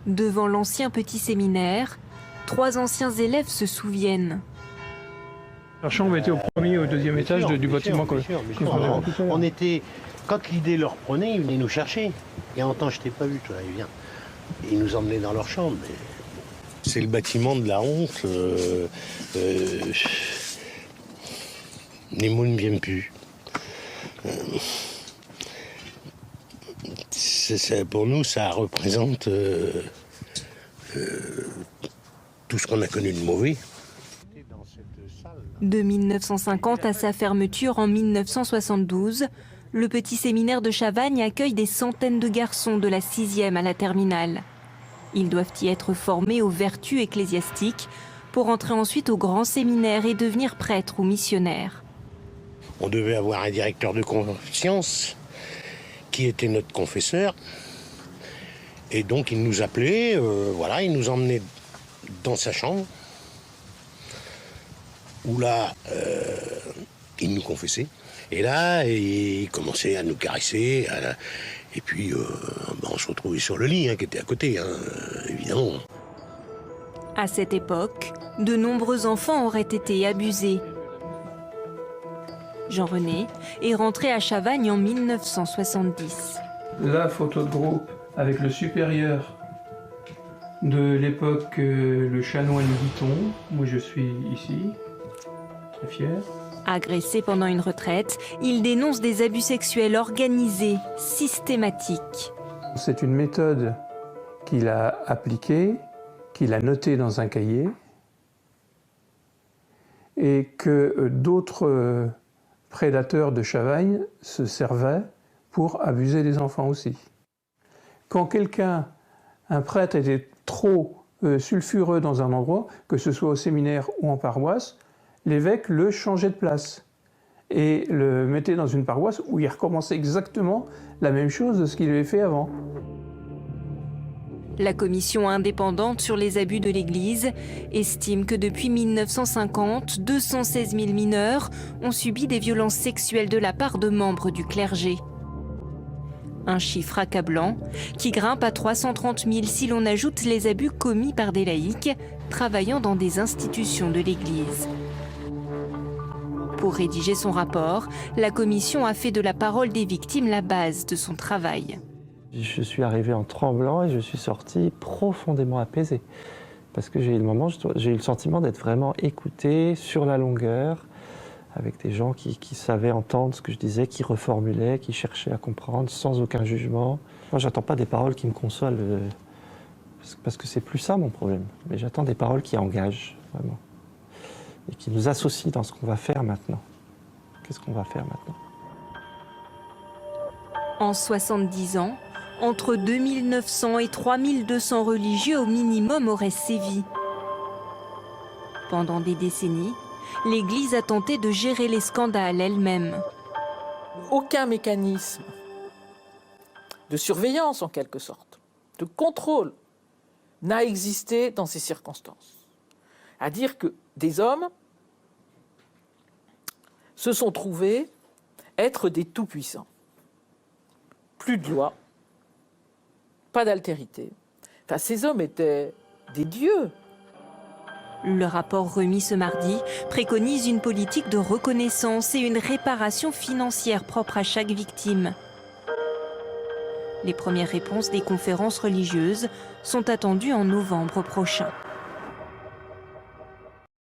Devant l'ancien petit séminaire, 3 anciens élèves se souviennent. La chambre était au premier et au deuxième étage du bâtiment. On était, quand l'idée leur prenait, ils venaient nous chercher. Il y a longtemps, je t'ai pas vu, toi, ils viennent. Ils nous emmenaient dans leur chambre. Mais... C'est le bâtiment de la honte. Les mots ne viennent plus. Pour nous, ça représente tout ce qu'on a connu de mauvais. De 1950 à sa fermeture en 1972, le petit séminaire de Chavagne accueille des centaines de garçons de la 6e à la terminale. Ils doivent y être formés aux vertus ecclésiastiques pour entrer ensuite au grand séminaire et devenir prêtres ou missionnaires. On devait avoir un directeur de conscience qui était notre confesseur. Et donc il nous appelait, voilà, il nous emmenait dans sa chambre. Où là, il nous confessait. Et là, il commençait à nous caresser. Et puis, on se retrouvait sur le lit, qui était à côté, évidemment. À cette époque, de nombreux enfants auraient été abusés. Jean-René est rentré à Chavagne en 1970. La photo de groupe avec le supérieur de l'époque, le chanoine Guiton. Moi, je suis ici. Très fier. Agressé pendant une retraite, il dénonce des abus sexuels organisés, systématiques. C'est une méthode qu'il a appliquée, qu'il a notée dans un cahier, et que d'autres prédateurs de Chavagne se servaient pour abuser des enfants aussi. Quand un prêtre était trop sulfureux dans un endroit, que ce soit au séminaire ou en paroisse, l'évêque le changeait de place et le mettait dans une paroisse où il recommençait exactement la même chose de ce qu'il avait fait avant. La commission indépendante sur les abus de l'Église estime que depuis 1950, 216 000 mineurs ont subi des violences sexuelles de la part de membres du clergé. Un chiffre accablant qui grimpe à 330 000 si l'on ajoute les abus commis par des laïcs travaillant dans des institutions de l'Église. Pour rédiger son rapport, la commission a fait de la parole des victimes la base de son travail. Je suis arrivé en tremblant et je suis sorti profondément apaisé. Parce que j'ai eu le sentiment d'être vraiment écouté sur la longueur, avec des gens qui savaient entendre ce que je disais, qui reformulaient, qui cherchaient à comprendre sans aucun jugement. Moi, j'attends pas des paroles qui me consolent, parce que c'est plus ça mon problème. Mais j'attends des paroles qui engagent, vraiment. Et qui nous associent dans ce qu'on va faire maintenant. Qu'est-ce qu'on va faire maintenant? En 70 ans, entre 2900 et 3200 religieux au minimum auraient sévi. Pendant des décennies, l'Église a tenté de gérer les scandales elle-même. Aucun mécanisme de surveillance, en quelque sorte, de contrôle, n'a existé dans ces circonstances. À dire que des hommes se sont trouvés être des tout-puissants. Plus de loi, pas d'altérité. Enfin, ces hommes étaient des dieux. Le rapport remis ce mardi préconise une politique de reconnaissance et une réparation financière propre à chaque victime. Les premières réponses des conférences religieuses sont attendues en novembre prochain.